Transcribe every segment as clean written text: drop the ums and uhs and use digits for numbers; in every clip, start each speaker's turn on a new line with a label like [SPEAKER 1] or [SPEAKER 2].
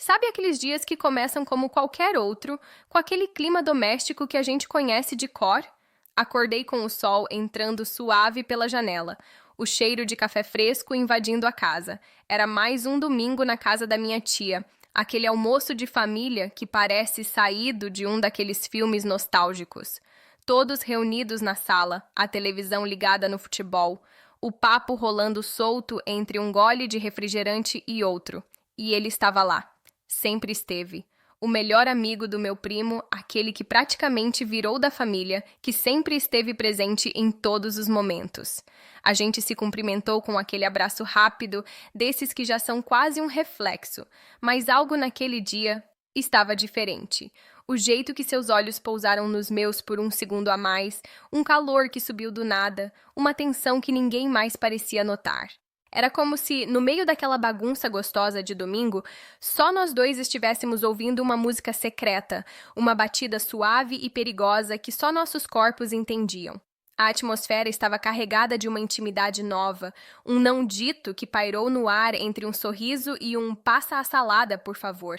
[SPEAKER 1] Sabe aqueles dias que começam como qualquer outro, com aquele clima doméstico que a gente conhece de cor? Acordei com o sol entrando suave pela janela, o cheiro de café fresco invadindo a casa. Era mais um domingo na casa da minha tia, aquele almoço de família que parece saído de um daqueles filmes nostálgicos. Todos reunidos na sala, a televisão ligada no futebol, o papo rolando solto entre um gole de refrigerante e outro. E ele estava lá. Sempre esteve. O melhor amigo do meu primo, aquele que praticamente virou da família, que sempre esteve presente em todos os momentos. A gente se cumprimentou com aquele abraço rápido, desses que já são quase um reflexo, mas algo naquele dia estava diferente. O jeito que seus olhos pousaram nos meus por um segundo a mais, um calor que subiu do nada, uma tensão que ninguém mais parecia notar. Era como se, no meio daquela bagunça gostosa de domingo, só nós dois estivéssemos ouvindo uma música secreta, uma batida suave e perigosa que só nossos corpos entendiam. A atmosfera estava carregada de uma intimidade nova, um não dito que pairou no ar entre um sorriso e um passa a salada, por favor.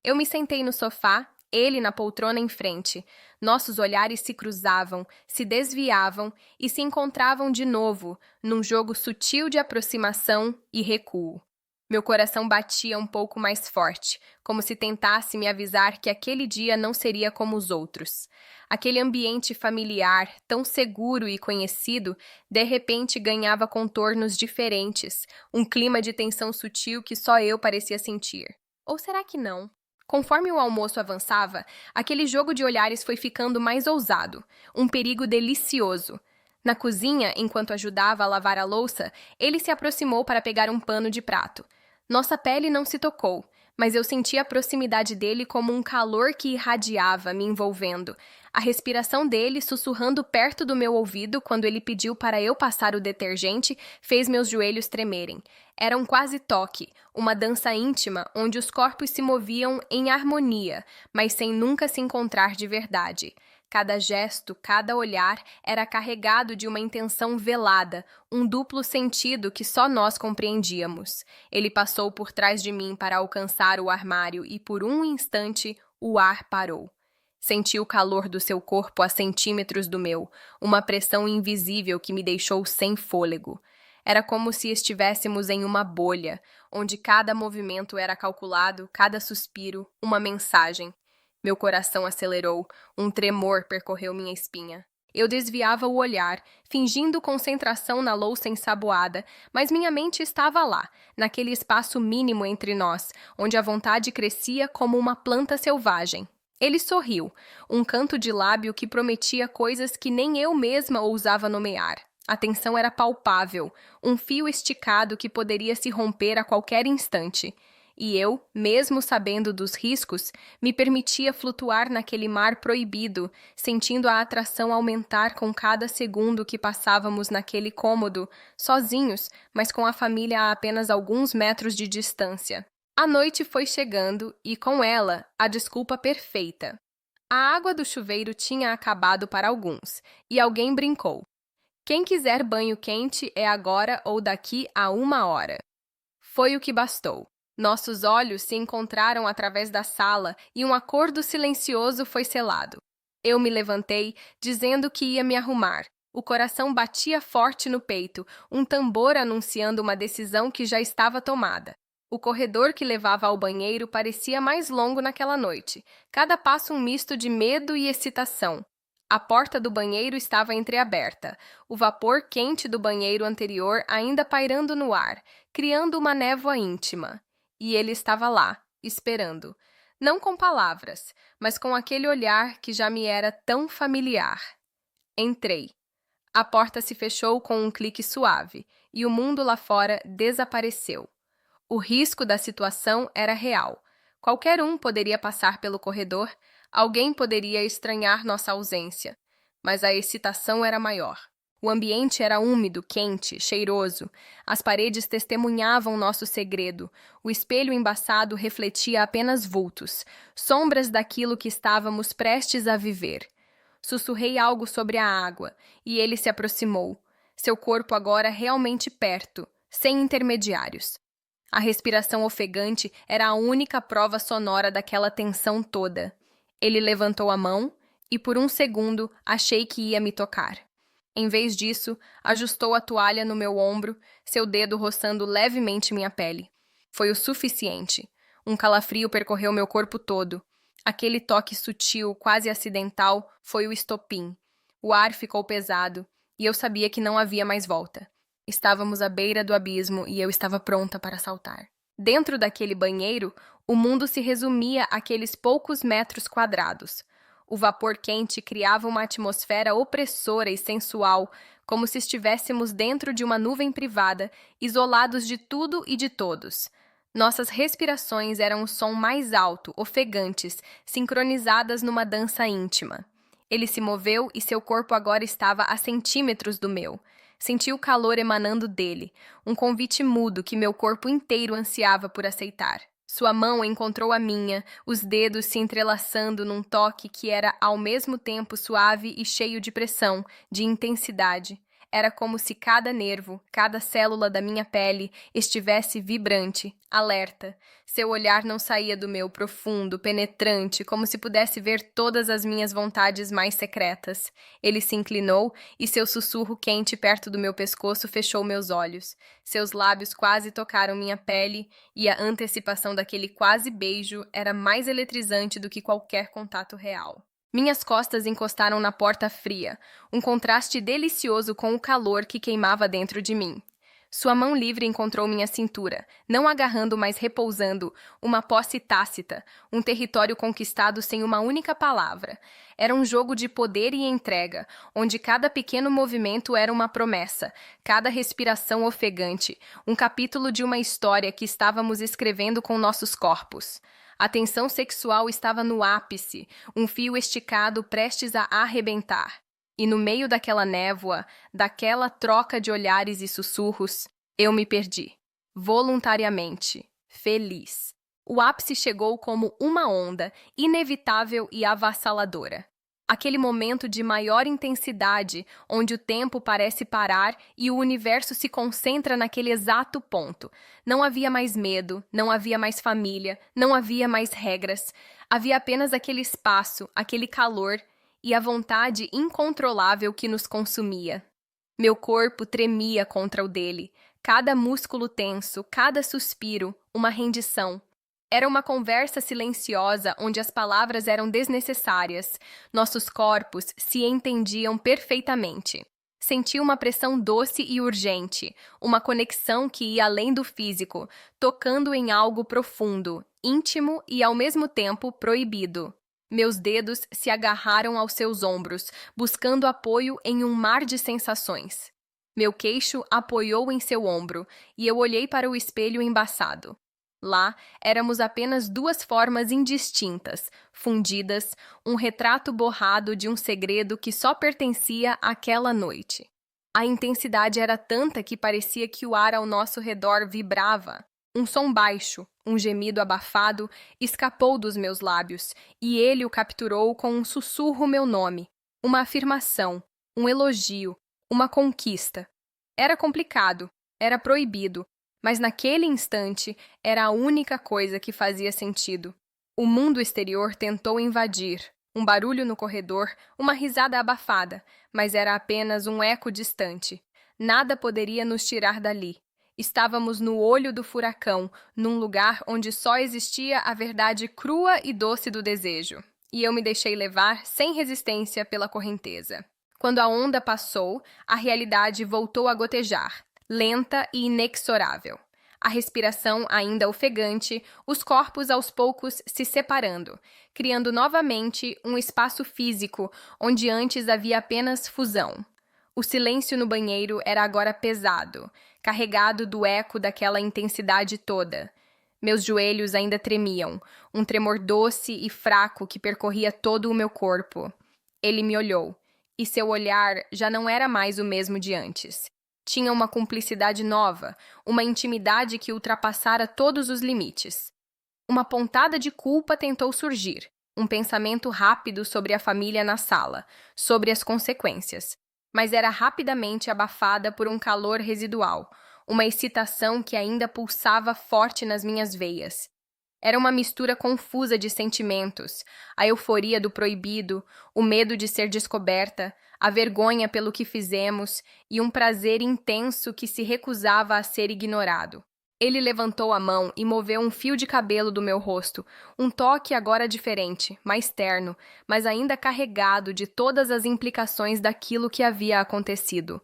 [SPEAKER 1] Eu me sentei no sofá, ele na poltrona em frente. Nossos olhares se cruzavam, se desviavam e se encontravam de novo, num jogo sutil de aproximação e recuo. Meu coração batia um pouco mais forte, como se tentasse me avisar que aquele dia não seria como os outros. Aquele ambiente familiar, tão seguro e conhecido, de repente ganhava contornos diferentes, um clima de tensão sutil que só eu parecia sentir. Ou será que não? Conforme o almoço avançava, aquele jogo de olhares foi ficando mais ousado, um perigo delicioso. Na cozinha, enquanto ajudava a lavar a louça, ele se aproximou para pegar um pano de prato. Nossa pele não se tocou, mas eu senti a proximidade dele como um calor que irradiava, me envolvendo. A respiração dele, sussurrando perto do meu ouvido quando ele pediu para eu passar o detergente, fez meus joelhos tremerem. Era um quase toque, uma dança íntima onde os corpos se moviam em harmonia, mas sem nunca se encontrar de verdade. Cada gesto, cada olhar era carregado de uma intenção velada, um duplo sentido que só nós compreendíamos. Ele passou por trás de mim para alcançar o armário e, por um instante, o ar parou. Senti o calor do seu corpo a centímetros do meu, uma pressão invisível que me deixou sem fôlego. Era como se estivéssemos em uma bolha, onde cada movimento era calculado, cada suspiro, uma mensagem. Meu coração acelerou, um tremor percorreu minha espinha. Eu desviava o olhar, fingindo concentração na louça ensaboada, mas minha mente estava lá, naquele espaço mínimo entre nós, onde a vontade crescia como uma planta selvagem. Ele sorriu, um canto de lábio que prometia coisas que nem eu mesma ousava nomear. A tensão era palpável, um fio esticado que poderia se romper a qualquer instante. E eu, mesmo sabendo dos riscos, me permitia flutuar naquele mar proibido, sentindo a atração aumentar com cada segundo que passávamos naquele cômodo, sozinhos, mas com a família a apenas alguns metros de distância. A noite foi chegando e, com ela, a desculpa perfeita. A água do chuveiro tinha acabado para alguns, e alguém brincou. Quem quiser banho quente é agora ou daqui a 1 hora. Foi o que bastou. Nossos olhos se encontraram através da sala e um acordo silencioso foi selado. Eu me levantei, dizendo que ia me arrumar. O coração batia forte no peito, um tambor anunciando uma decisão que já estava tomada. O corredor que levava ao banheiro parecia mais longo naquela noite, cada passo um misto de medo e excitação. A porta do banheiro estava entreaberta, o vapor quente do banheiro anterior ainda pairando no ar, criando uma névoa íntima. E ele estava lá, esperando. Não com palavras, mas com aquele olhar que já me era tão familiar. Entrei. A porta se fechou com um clique suave, e o mundo lá fora desapareceu. O risco da situação era real. Qualquer um poderia passar pelo corredor, alguém poderia estranhar nossa ausência, mas a excitação era maior. O ambiente era úmido, quente, cheiroso. As paredes testemunhavam nosso segredo. O espelho embaçado refletia apenas vultos, sombras daquilo que estávamos prestes a viver. Sussurrei algo sobre a água, e ele se aproximou. Seu corpo agora realmente perto, sem intermediários. A respiração ofegante era a única prova sonora daquela tensão toda. Ele levantou a mão e, por um segundo, achei que ia me tocar. Em vez disso, ajustou a toalha no meu ombro, seu dedo roçando levemente minha pele. Foi o suficiente. Um calafrio percorreu meu corpo todo. Aquele toque sutil, quase acidental, foi o estopim. O ar ficou pesado, e eu sabia que não havia mais volta. Estávamos à beira do abismo e eu estava pronta para saltar. Dentro daquele banheiro, o mundo se resumia àqueles poucos metros quadrados. O vapor quente criava uma atmosfera opressora e sensual, como se estivéssemos dentro de uma nuvem privada, isolados de tudo e de todos. Nossas respirações eram o som mais alto, ofegantes, sincronizadas numa dança íntima. Ele se moveu e seu corpo agora estava a centímetros do meu. Senti o calor emanando dele, um convite mudo que meu corpo inteiro ansiava por aceitar. Sua mão encontrou a minha, os dedos se entrelaçando num toque que era ao mesmo tempo suave e cheio de pressão, de intensidade. Era como se cada nervo, cada célula da minha pele estivesse vibrante, alerta. Seu olhar não saía do meu, profundo, penetrante, como se pudesse ver todas as minhas vontades mais secretas. Ele se inclinou e seu sussurro quente perto do meu pescoço fechou meus olhos. Seus lábios quase tocaram minha pele e a antecipação daquele quase beijo era mais eletrizante do que qualquer contato real. Minhas costas encostaram na porta fria, um contraste delicioso com o calor que queimava dentro de mim. Sua mão livre encontrou minha cintura, não agarrando, mas repousando, uma posse tácita, um território conquistado sem uma única palavra. Era um jogo de poder e entrega, onde cada pequeno movimento era uma promessa, cada respiração ofegante, um capítulo de uma história que estávamos escrevendo com nossos corpos. A tensão sexual estava no ápice, um fio esticado prestes a arrebentar. E no meio daquela névoa, daquela troca de olhares e sussurros, eu me perdi. Voluntariamente. Feliz. O ápice chegou como uma onda, inevitável e avassaladora. Aquele momento de maior intensidade, onde o tempo parece parar e o universo se concentra naquele exato ponto. Não havia mais medo, não havia mais família, não havia mais regras. Havia apenas aquele espaço, aquele calor e a vontade incontrolável que nos consumia. Meu corpo tremia contra o dele, cada músculo tenso, cada suspiro, uma rendição. Era uma conversa silenciosa onde as palavras eram desnecessárias. Nossos corpos se entendiam perfeitamente. Senti uma pressão doce e urgente, uma conexão que ia além do físico, tocando em algo profundo, íntimo e ao mesmo tempo proibido. Meus dedos se agarraram aos seus ombros, buscando apoio em um mar de sensações. Meu queixo apoiou em seu ombro e eu olhei para o espelho embaçado. Lá, éramos apenas duas formas indistintas, fundidas, um retrato borrado de um segredo que só pertencia àquela noite. A intensidade era tanta que parecia que o ar ao nosso redor vibrava. Um som baixo, um gemido abafado, escapou dos meus lábios, e ele o capturou com um sussurro meu nome, uma afirmação, um elogio, uma conquista. Era complicado, era proibido, mas naquele instante era a única coisa que fazia sentido. O mundo exterior tentou invadir, um barulho no corredor, uma risada abafada, mas era apenas um eco distante. Nada poderia nos tirar dali. Estávamos no olho do furacão, num lugar onde só existia a verdade crua e doce do desejo. E eu me deixei levar, sem resistência, pela correnteza. Quando a onda passou, a realidade voltou a gotejar, lenta e inexorável. A respiração ainda ofegante, os corpos aos poucos se separando, criando novamente um espaço físico onde antes havia apenas fusão. O silêncio no banheiro era agora pesado, carregado do eco daquela intensidade toda. Meus joelhos ainda tremiam, um tremor doce e fraco que percorria todo o meu corpo. Ele me olhou, e seu olhar já não era mais o mesmo de antes. Tinha uma cumplicidade nova, uma intimidade que ultrapassara todos os limites. Uma pontada de culpa tentou surgir, um pensamento rápido sobre a família na sala, sobre as consequências. Mas era rapidamente abafada por um calor residual, uma excitação que ainda pulsava forte nas minhas veias. Era uma mistura confusa de sentimentos, a euforia do proibido, o medo de ser descoberta, a vergonha pelo que fizemos e um prazer intenso que se recusava a ser ignorado. Ele levantou a mão e moveu um fio de cabelo do meu rosto, um toque agora diferente, mais terno, mas ainda carregado de todas as implicações daquilo que havia acontecido.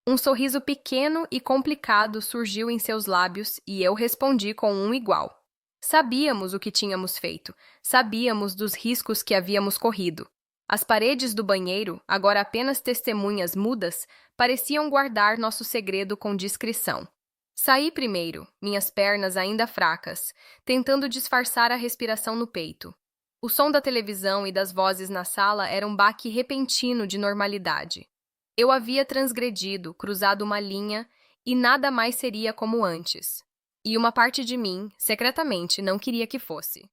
[SPEAKER 1] Um sorriso pequeno e complicado surgiu em seus lábios e eu respondi com um igual. Sabíamos o que tínhamos feito, sabíamos dos riscos que havíamos corrido. As paredes do banheiro, agora apenas testemunhas mudas, pareciam guardar nosso segredo com discrição. Saí primeiro, minhas pernas ainda fracas, tentando disfarçar a respiração no peito. O som da televisão e das vozes na sala era um baque repentino de normalidade. Eu havia transgredido, cruzado uma linha, e nada mais seria como antes. E uma parte de mim, secretamente, não queria que fosse.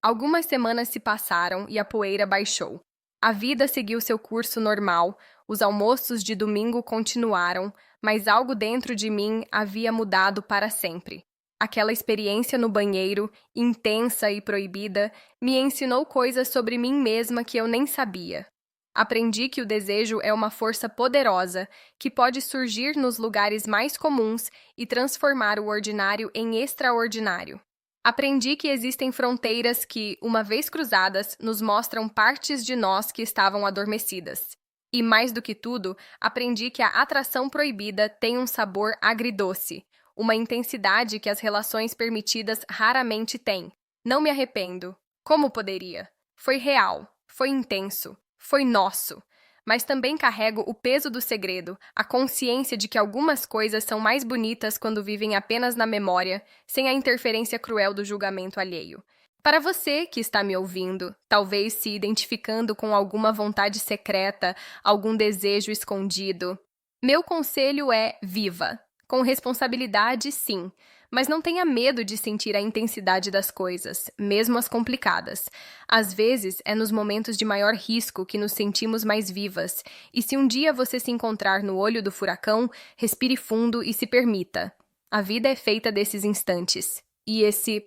[SPEAKER 1] Algumas semanas se passaram e a poeira baixou. A vida seguiu seu curso normal, os almoços de domingo continuaram, mas algo dentro de mim havia mudado para sempre. Aquela experiência no banheiro, intensa e proibida, me ensinou coisas sobre mim mesma que eu nem sabia. Aprendi que o desejo é uma força poderosa que pode surgir nos lugares mais comuns e transformar o ordinário em extraordinário. Aprendi que existem fronteiras que, uma vez cruzadas, nos mostram partes de nós que estavam adormecidas. E, mais do que tudo, aprendi que a atração proibida tem um sabor agridoce, uma intensidade que as relações permitidas raramente têm. Não me arrependo. Como poderia? Foi real, foi intenso, foi nosso. Mas também carrego o peso do segredo, a consciência de que algumas coisas são mais bonitas quando vivem apenas na memória, sem a interferência cruel do julgamento alheio. Para você que está me ouvindo, talvez se identificando com alguma vontade secreta, algum desejo escondido, meu conselho é viva. Com responsabilidade, sim, mas não tenha medo de sentir a intensidade das coisas, mesmo as complicadas. Às vezes, é nos momentos de maior risco que nos sentimos mais vivas, e se um dia você se encontrar no olho do furacão, respire fundo e se permita. A vida é feita desses instantes, e esse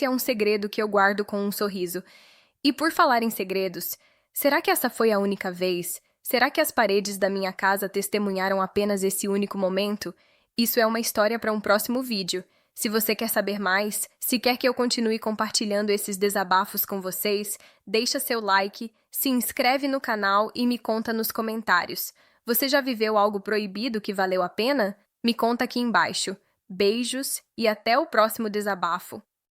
[SPEAKER 1] é um segredo que eu guardo com um sorriso. E por falar em segredos, será que essa foi a única vez? Será que as paredes da minha casa testemunharam apenas esse único momento? Isso é uma história para um próximo vídeo. Se você quer saber mais, se quer que eu continue compartilhando esses desabafos com vocês, deixa seu like, se inscreve no canal e me conta nos comentários. Você já viveu algo proibido que valeu a pena? Me conta aqui embaixo. Beijos e até o próximo desabafo.